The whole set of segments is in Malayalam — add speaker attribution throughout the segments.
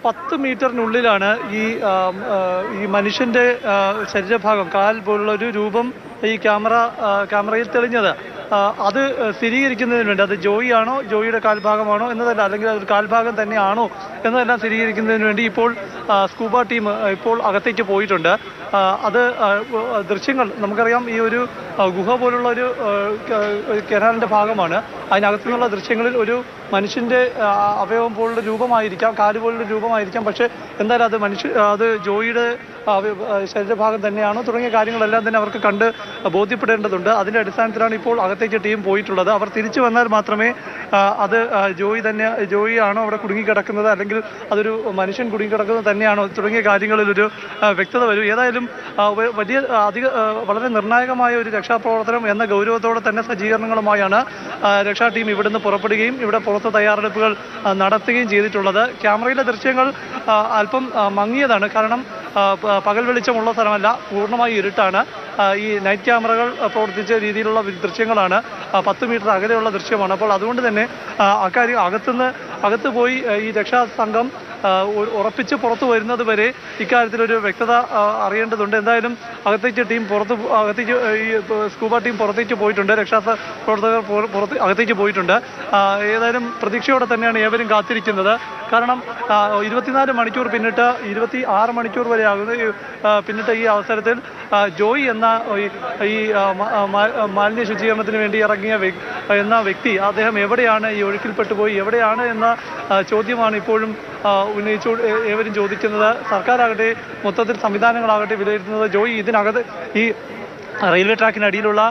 Speaker 1: 10 മീറ്ററിനുള്ളിലാണ് ഈ മനുഷ്യന്റെ ശരീരഭാഗം കാൽ പോലുള്ള ഒരു രൂപം ഈ ക്യാമറയിൽ തെളിഞ്ഞത്. അത് സ്ഥിരീകരിക്കുന്നതിന് വേണ്ടി അത് ജോയി ആണോ, ജോയിയുടെ കാൽഭാഗമാണോ എന്നതല്ല, അല്ലെങ്കിൽ അതൊരു കാൽഭാഗം തന്നെയാണോ എന്നതെല്ലാം സ്ഥിരീകരിക്കുന്നതിന് വേണ്ടി ഇപ്പോൾ സ്കൂബ ടീം ഇപ്പോൾ അകത്തേക്ക് പോയിട്ടുണ്ട്. അത് ദൃശ്യങ്ങൾ നമുക്കറിയാം, ഈ ഒരു ഗുഹ പോലുള്ള ഒരു കനാലിൻ്റെ ഭാഗമാണ്. അതിനകത്തു നിന്നുള്ള ദൃശ്യങ്ങളിൽ ഒരു മനുഷ്യൻ്റെ അവയവം പോലുള്ള രൂപമായിരിക്കാം, കാല് പോലുള്ള രൂപമായിരിക്കാം. പക്ഷേ എന്തായാലും അത് ജോയിയുടെ ശരീരഭാഗം തന്നെയാണോ തുടങ്ങിയ കാര്യങ്ങളെല്ലാം തന്നെ അവർക്ക് കണ്ട് ബോധ്യപ്പെടേണ്ടതുണ്ട്. അതിൻ്റെ അടിസ്ഥാനത്തിലാണ് ഇപ്പോൾ അകത്തേക്ക് ടീം പോയിട്ടുള്ളത്. അവർ തിരിച്ചു വന്നാൽ മാത്രമേ അത് ജോയി ആണോ അവിടെ കുടുങ്ങിക്കിടക്കുന്നത്, അല്ലെങ്കിൽ അതൊരു മനുഷ്യൻ കുടുങ്ങിക്കിടക്കുന്നത് തന്നെയാണോ തുടങ്ങിയ കാര്യങ്ങളിലൊരു വ്യക്തത വരും. ഏതായാലും വളരെ നിർണായകമായ ഒരു രക്ഷാപ്രവർത്തനം എന്ന ഗൗരവത്തോടെ തന്നെ സജ്ജീകരണങ്ങളുമായാണ് രക്ഷാ ടീം ഇവിടുന്ന് പുറപ്പെടുകയും ഇവിടെ പുറത്ത് തയ്യാറെടുപ്പുകൾ നടത്തുകയും ചെയ്തിട്ടുള്ളത്. ക്യാമറയിലെ ദൃശ്യങ്ങൾ അല്പം മങ്ങിയതാണ്, കാരണം പകൽ വെളിച്ചമുള്ള സ്ഥലമല്ല, പൂർണ്ണമായി ഇരുട്ടാണ്. ഈ നൈറ്റ് ക്യാമറകൾ പ്രവർത്തിച്ച രീതിയിലുള്ള ദൃശ്യങ്ങളാണ്, 10 മീറ്റർ അകലെയുള്ള ദൃശ്യമാണ്. അപ്പോൾ അതുകൊണ്ട് തന്നെ അക്കാര്യം അകത്ത് പോയി ഈ രക്ഷാ സംഘം ഉറപ്പിച്ച് പുറത്തു വരുന്നത് വരെ ഇക്കാര്യത്തിലൊരു വ്യക്തത അറിയേണ്ടതുണ്ട്. എന്തായാലും അകത്തേക്ക് ഈ സ്കൂബ ടീം പുറത്തേക്ക് പോയിട്ടുണ്ട്, പ്രവർത്തകർ അകത്തേക്ക് പോയിട്ടുണ്ട്. ഏതായാലും പ്രതീക്ഷയോടെ തന്നെയാണ് ഏവരും കാത്തിരിക്കുന്നത്. കാരണം 24 മണിക്കൂർ പിന്നിട്ട് 26 മണിക്കൂർ വരെ പിന്നിട്ട് ഈ അവസരത്തിൽ ജോയി എന്ന ഈ മാലിന്യ ശുചീകരണത്തിന് വേണ്ടി ഇറങ്ങിയ വ്യക്തി, അദ്ദേഹം എവിടെയാണ്, ഈ ഒഴുക്കിൽപ്പെട്ടുപോയി എവിടെയാണ് എന്ന ചോദ്യമാണ് ഇപ്പോഴും ഏവരും ചോദിക്കുന്നത്. സർക്കാരാകട്ടെ, മൊത്തത്തിൽ സംവിധാനങ്ങളാകട്ടെ വിലയിരുത്തുന്നത് ജോയി ഇതിനകത്ത് ഈ റെയിൽവേ ട്രാക്കിനടിയിലുള്ള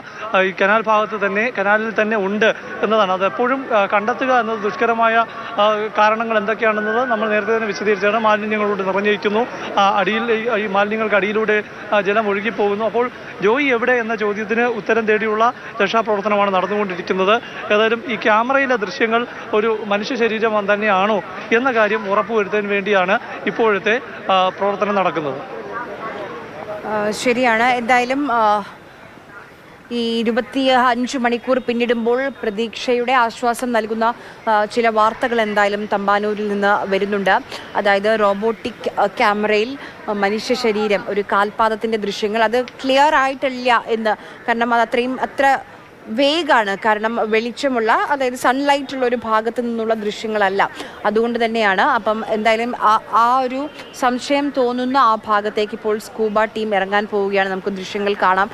Speaker 1: ഈ കനാലിൽ തന്നെ ഉണ്ട് എന്നതാണ്. അതെപ്പോഴും കണ്ടെത്തുക എന്നത് ദുഷ്കരമായ കാരണങ്ങൾ എന്തൊക്കെയാണെന്നത് നമ്മൾ നേരത്തെ തന്നെ വിശദീകരിച്ചാണ്. മാലിന്യങ്ങളോട് നിറഞ്ഞിരിക്കുന്നു, ഈ മാലിന്യങ്ങൾക്ക് അടിയിലൂടെ ജലം ഒഴുകിപ്പോകുന്നു. അപ്പോൾ ജോയി എവിടെ എന്ന ചോദ്യത്തിന് ഉത്തരം തേടിയുള്ള രക്ഷാപ്രവർത്തനമാണ് നടന്നുകൊണ്ടിരിക്കുന്നത്. ഏതായാലും ഈ ക്യാമറയിലെ ദൃശ്യങ്ങൾ ഒരു മനുഷ്യ ശരീരം തന്നെയാണോ എന്ന കാര്യം ഉറപ്പുവരുത്താൻ വേണ്ടിയാണ് ഇപ്പോഴത്തെ പ്രവർത്തനം നടക്കുന്നത്.
Speaker 2: ശരിയാണ്. എന്തായാലും ഈ 25 മണിക്കൂർ പിന്നിടുമ്പോൾ പ്രതീക്ഷയുടെ ആശ്വാസം നൽകുന്ന ചില വാർത്തകൾ എന്തായാലും തമ്പാനൂരിൽ നിന്ന് വരുന്നുണ്ട്. അതായത് റോബോട്ടിക് ക്യാമറയിൽ മനുഷ്യ ശരീരം, ഒരു കാൽപാദത്തിൻ്റെ ദൃശ്യങ്ങൾ, അത് ക്ലിയർ ആയിട്ടില്ല എന്ന്. കാരണം അത് അത്ര വേഗാണ്, കാരണം വെളിച്ചമുള്ള, അതായത് സൺലൈറ്റ് ഉള്ള ഒരു ഭാഗത്ത് നിന്നുള്ള ദൃശ്യങ്ങളല്ല. അതുകൊണ്ട് തന്നെയാണ്. അപ്പം എന്തായാലും ആ ഒരു സംശയം തോന്നുന്ന ആ ഭാഗത്തേക്ക് ഇപ്പോൾ സ്കൂബ ടീം ഇറങ്ങാൻ പോവുകയാണ്. നമുക്ക് ദൃശ്യങ്ങൾ കാണാം.